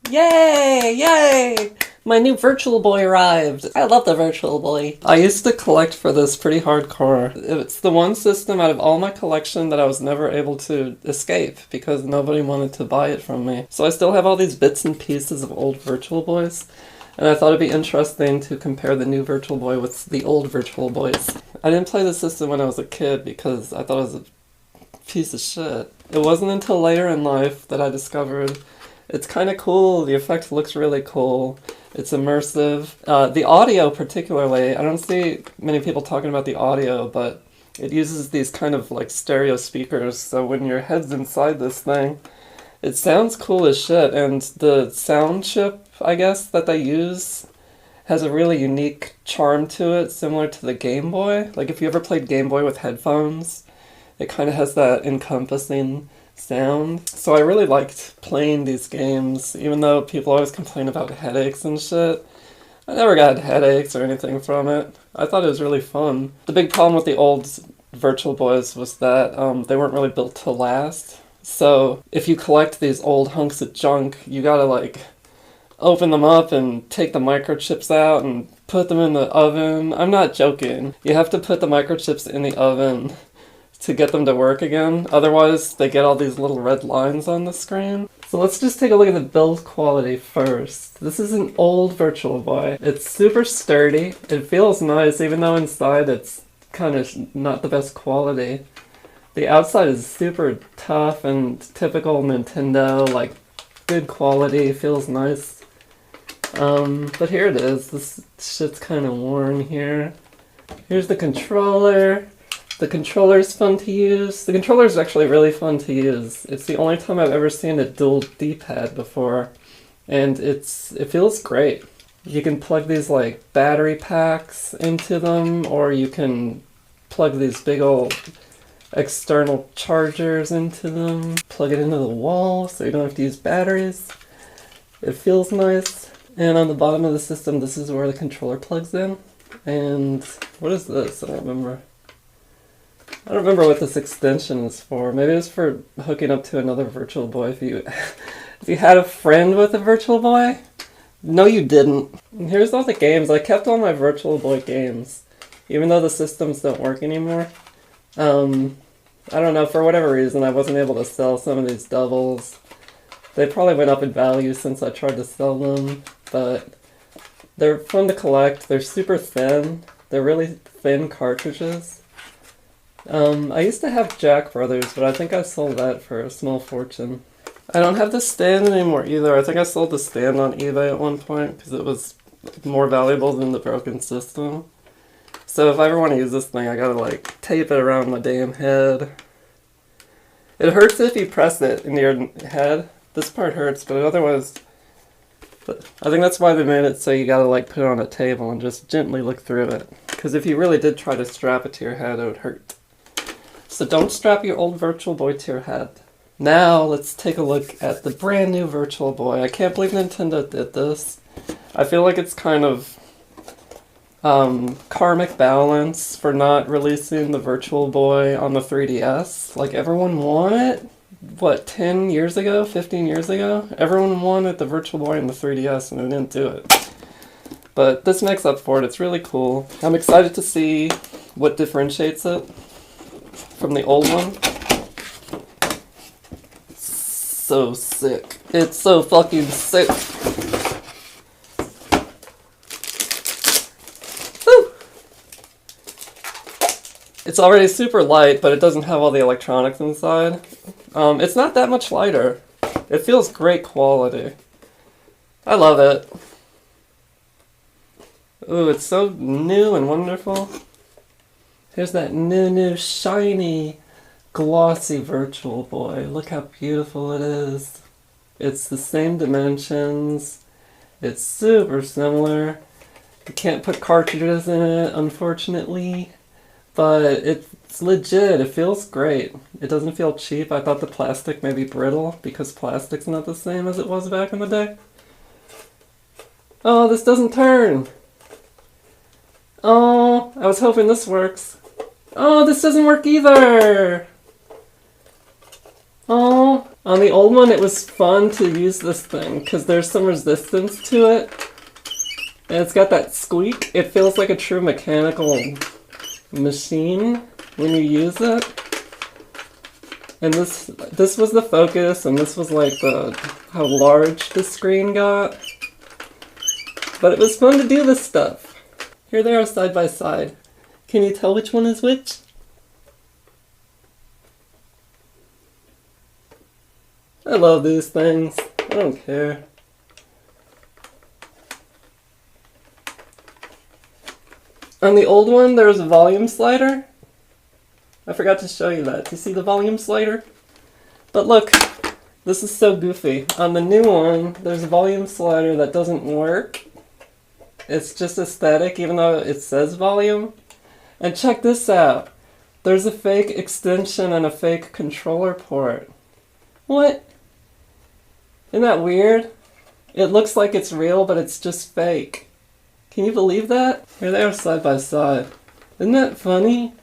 Yay! Yay! My new Virtual Boy arrived. I love the Virtual Boy. I used to collect for this pretty hardcore. It's the one system out of all my collection that I was never able to escape because nobody wanted to buy it from me. So I still have all these bits and pieces of old Virtual Boys. And I thought it'd be interesting to compare the new Virtual Boy with the old Virtual Boys. I didn't play the system when I was a kid because I thought it was a piece of shit. It wasn't until later in life that I discovered it's kind of cool. The effect looks really cool. It's immersive. The audio particularly, I don't see many people talking about the audio, but it uses these kind of like stereo speakers, so when your head's inside this thing, it sounds cool as shit, and the sound chip, I guess, that they use has a really unique charm to it, similar to the Game Boy. Like if you ever played Game Boy with headphones, it kind of has that encompassing sound. So I really liked playing these games, even though people always complain about headaches and shit. I never got headaches or anything from it. I thought it was really fun. The big problem with the old Virtual Boys was that they weren't really built to last. So if you collect these old hunks of junk, you gotta like open them up and take the microchips out and put them in the oven. I'm not joking. You have to put the microchips in the oven to get them to work again. Otherwise, they get all these little red lines on the screen. So let's just take a look at the build quality first. This is an old Virtual Boy. It's super sturdy. It feels nice, even though inside it's kind of not the best quality. The outside is super tough and typical Nintendo, like good quality, feels nice. But here it is. This shit's kind of worn here. Here's the controller. The controller's fun to use. The controller's actually really fun to use. It's the only time I've ever seen a dual D-pad before, and it feels great. You can plug these like battery packs into them, or you can plug these big old external chargers into them. Plug it into the wall so you don't have to use batteries. It feels nice. And on the bottom of the system, this is where the controller plugs in. And what is this? I don't remember. I don't remember what this extension is for. Maybe it's for hooking up to another Virtual Boy if you had a friend with a Virtual Boy. No, you didn't. And here's all the games. I kept all my Virtual Boy games, even though the systems don't work anymore. I don't know, for whatever reason, I wasn't able to sell some of these doubles. They probably went up in value since I tried to sell them, but they're fun to collect. They're super thin. They're really thin cartridges. I used to have Jack Brothers, but I think I sold that for a small fortune. I don't have the stand anymore either. I think I sold the stand on eBay at one point because it was more valuable than the broken system. So if I ever want to use this thing, I gotta like tape it around my damn head. It hurts if you press it into your head. This part hurts, but otherwise, I think that's why they made it so you gotta like put it on a table and just gently look through it. Because if you really did try to strap it to your head, it would hurt. So don't strap your old Virtual Boy to your head. Now let's take a look at the brand new Virtual Boy. I can't believe Nintendo did this. I feel like it's kind of karmic balance for not releasing the Virtual Boy on the 3DS. Like everyone wanted it, what, 10 years ago, 15 years ago? Everyone wanted the Virtual Boy on the 3DS and they didn't do it. But this makes up for it. It's really cool. I'm excited to see what differentiates it from the old one. So sick. It's so fucking sick. Woo! It's already super light, but it doesn't have all the electronics inside. It's not that much lighter. It feels great quality. I love it. Ooh, it's so new and wonderful. Here's that new, shiny, glossy Virtual Boy. Look how beautiful it is. It's the same dimensions. It's super similar. You can't put cartridges in it, unfortunately. But it's legit. It feels great. It doesn't feel cheap. I thought the plastic may be brittle because plastic's not the same as it was back in the day. Oh, this doesn't turn. Oh, I was hoping this works. Oh, this doesn't work either. Oh, On the old one, it was fun to use this thing because there's some resistance to it. And it's got that squeak. It feels like a true mechanical machine when you use it. And this was the focus, and this was like how large the screen got. But it was fun to do this stuff. Here they are side by side. Can you tell which one is which? I love these things. I don't care. On the old one, there was a volume slider. I forgot to show you that. Do you see the volume slider? But look, this is so goofy. On the new one, there's a volume slider that doesn't work. It's just aesthetic, even though it says volume. And check this out. There's a fake extension and a fake controller port. What? Isn't that weird? It looks like it's real, but it's just fake. Can you believe that? Here they are side by side. Isn't that funny?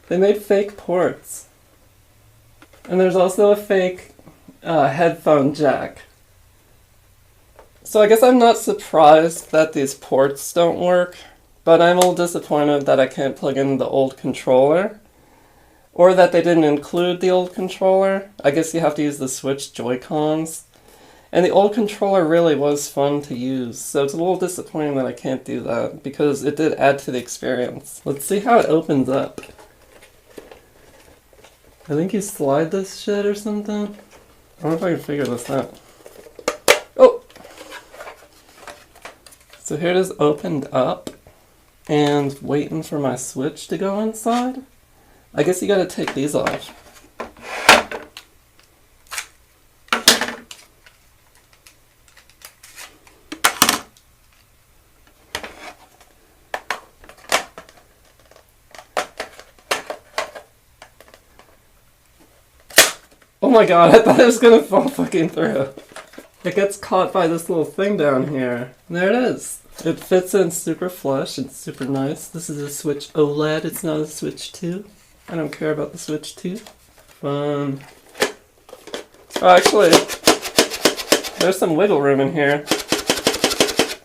They made fake ports. And there's also a fake headphone jack. So I guess I'm not surprised that these ports don't work, but I'm a little disappointed that I can't plug in the old controller, or that they didn't include the old controller. I guess you have to use the Switch Joy-Cons. And the old controller really was fun to use, so it's a little disappointing that I can't do that, because it did add to the experience. Let's see how it opens up. I think you slide this shit or something. I don't know if I can figure this out. Oh! So here it is opened up, and waiting for my Switch to go inside. I guess you gotta take these off. Oh my god, I thought it was gonna fall fucking through. It gets caught by this little thing down here. There it is. It fits in super flush. It's super nice. This is a Switch OLED. It's not a Switch 2. I don't care about the Switch 2. Fun. Oh, actually, there's some wiggle room in here.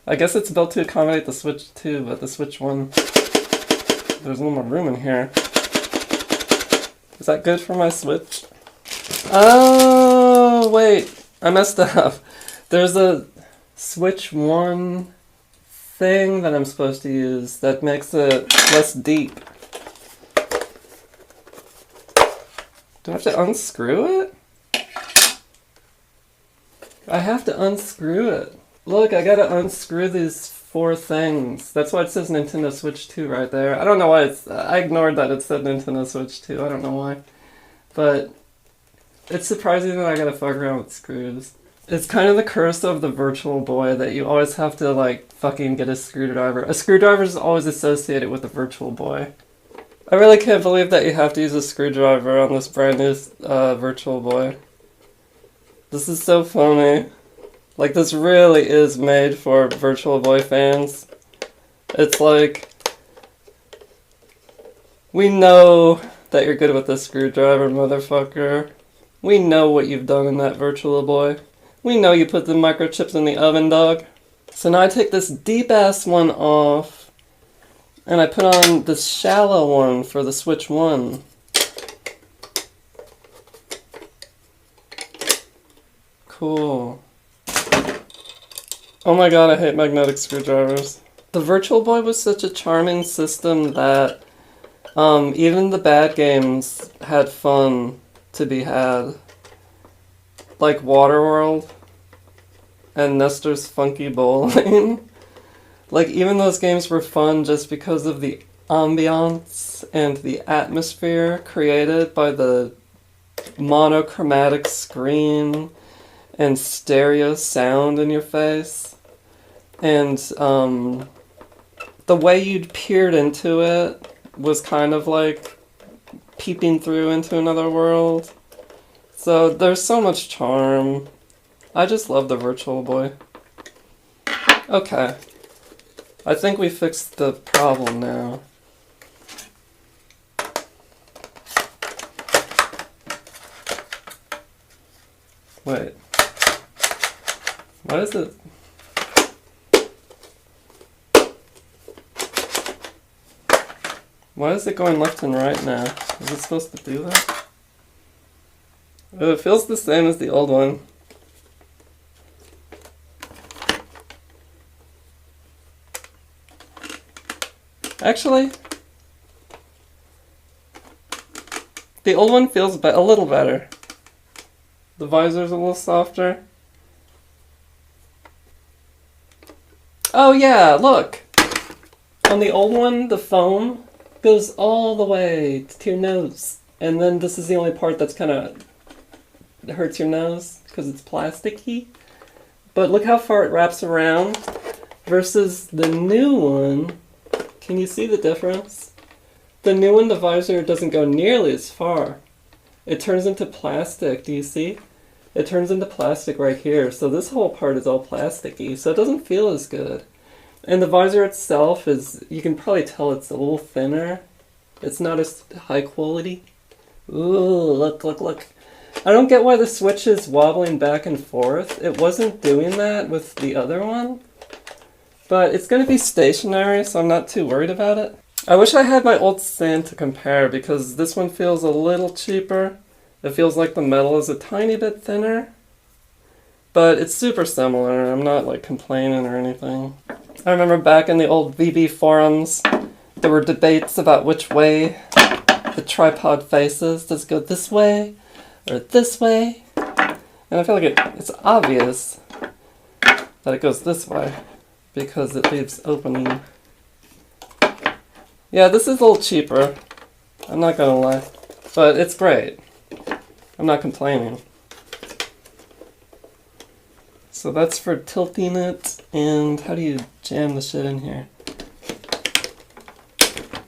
I guess it's built to accommodate the Switch 2, but the Switch 1, there's a little more room in here. Is that good for my Switch? Oh, wait. I messed up. There's a Switch 1 thing that I'm supposed to use that makes it less deep. Do I have to unscrew it? I have to unscrew it. Look, I gotta unscrew these 4 things. That's why it says Nintendo Switch 2 right there. I don't know why I ignored that it said Nintendo Switch 2. I don't know why. But it's surprising that I gotta fuck around with screws. It's kind of the curse of the Virtual Boy that you always have to, like, fucking get a screwdriver. A screwdriver is always associated with the Virtual Boy. I really can't believe that you have to use a screwdriver on this brand new Virtual Boy. This is so funny. Like, this really is made for Virtual Boy fans. It's like, we know that you're good with the screwdriver, motherfucker. We know what you've done in that Virtual Boy. We know you put the microchips in the oven, dog. So now I take this deep-ass one off, and I put on this shallow one for the Switch 1. Cool. Oh my god, I hate magnetic screwdrivers. The Virtual Boy was such a charming system that even the bad games had fun to be had. Like Waterworld and Nestor's Funky Bowling. Like, even those games were fun just because of the ambiance and the atmosphere created by the monochromatic screen and stereo sound in your face. And the way you'd peered into it was kind of like peeping through into another world. So there's so much charm. I just love the Virtual Boy. Okay. I think we fixed the problem now. Wait. Why is it? Why is it going left and right now? Is it supposed to do that? Oh, it feels the same as the old one. Actually, the old one feels a little better. The visor's a little softer. Oh yeah, look! On the old one, the foam goes all the way to your nose. And then this is the only part that's kind of hurts your nose because it's plasticky. But look how far it wraps around versus the new one. Can you see the difference? The new one, the visor doesn't go nearly as far. It turns into plastic, do you see? It turns into plastic right here, so this whole part is all plasticky, so it doesn't feel as good. And the visor itself is, you can probably tell it's a little thinner. It's not as high quality. Ooh, look, look, look. I don't get why the switch is wobbling back and forth. It wasn't doing that with the other one. But it's going to be stationary, so I'm not too worried about it. I wish I had my old stand to compare, because this one feels a little cheaper. It feels like the metal is a tiny bit thinner. But it's super similar. I'm not like complaining or anything. I remember back in the old VB forums, there were debates about which way the tripod faces. Does it go this way or this way? And I feel like it's obvious that it goes this way because it leaves opening. Yeah, this is a little cheaper. I'm not gonna lie. But it's great. I'm not complaining. So that's for tilting it, and how do you jam the shit in here?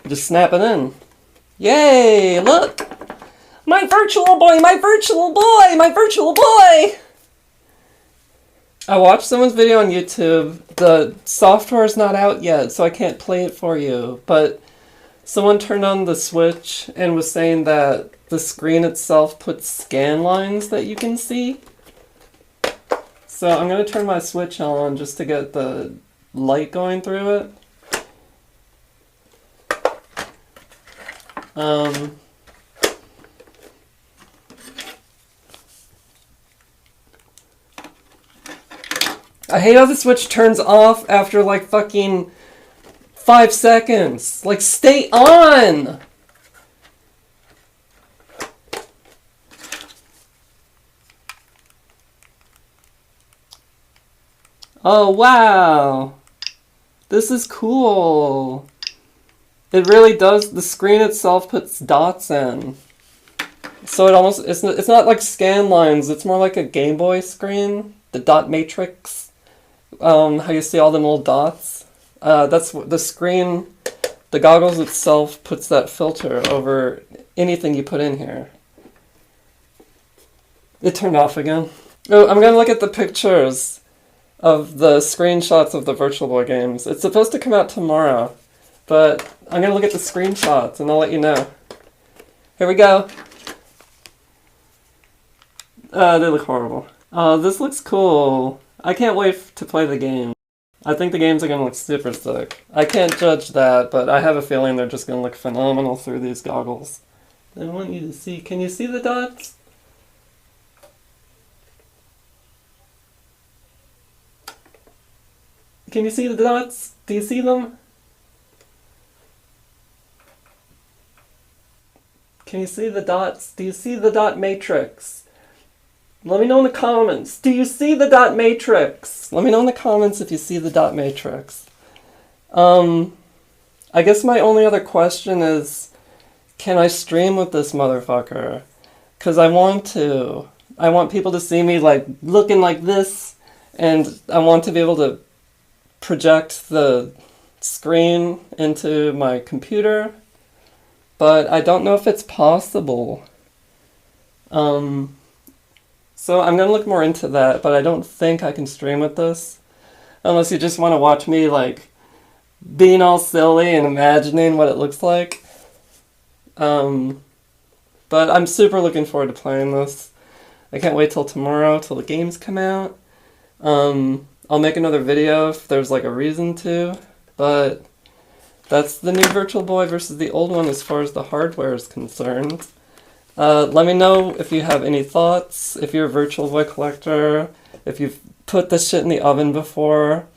Just snap it in. Yay! Look! My virtual boy! My virtual boy! My virtual boy! I watched someone's video on YouTube. The software is not out yet, so I can't play it for you. But someone turned on the switch and was saying that the screen itself puts scan lines that you can see. So I'm going to turn my switch on just to get the light going through it. I hate how the switch turns off after like fucking 5 seconds. Like, stay on! Oh, wow. This is cool. It really does, the screen itself puts dots in. So it almost, it's not like scan lines, it's more like a Game Boy screen. The dot matrix. How you see all them little dots. That's the screen, the goggles itself puts that filter over anything you put in here. It turned off again. Oh, I'm gonna look at the pictures of the screenshots of the Virtual Boy games. It's supposed to come out tomorrow, but I'm gonna look at the screenshots and I'll let you know. Here we go. They look horrible. This looks cool. I can't wait to play the game. I think the games are gonna look super sick. I can't judge that, but I have a feeling they're just gonna look phenomenal through these goggles. I want you to see, can you see the dots? Can you see the dots? Do you see them? Can you see the dots? Do you see the dot matrix? Let me know in the comments. Do you see the dot matrix? Let me know in the comments if you see the dot matrix. I guess my only other question is, can I stream with this motherfucker? Because I want to. I want people to see me like looking like this, and I want to be able to project the screen into my computer, but I don't know if it's possible. So I'm gonna look more into that, but I don't think I can stream with this, unless you just want to watch me like being all silly and imagining what it looks like. But I'm super looking forward to playing this. I can't wait till tomorrow till the games come out. I'll make another video if there's like a reason to, but that's the new Virtual Boy versus the old one as far as the hardware is concerned. Let me know if you have any thoughts, if you're a Virtual Boy collector, if you've put this shit in the oven before,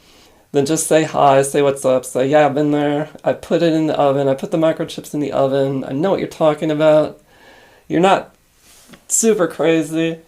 then just say hi, say what's up, say, yeah, I've been there, I put it in the oven, I put the microchips in the oven, I know what you're talking about. You're not super crazy.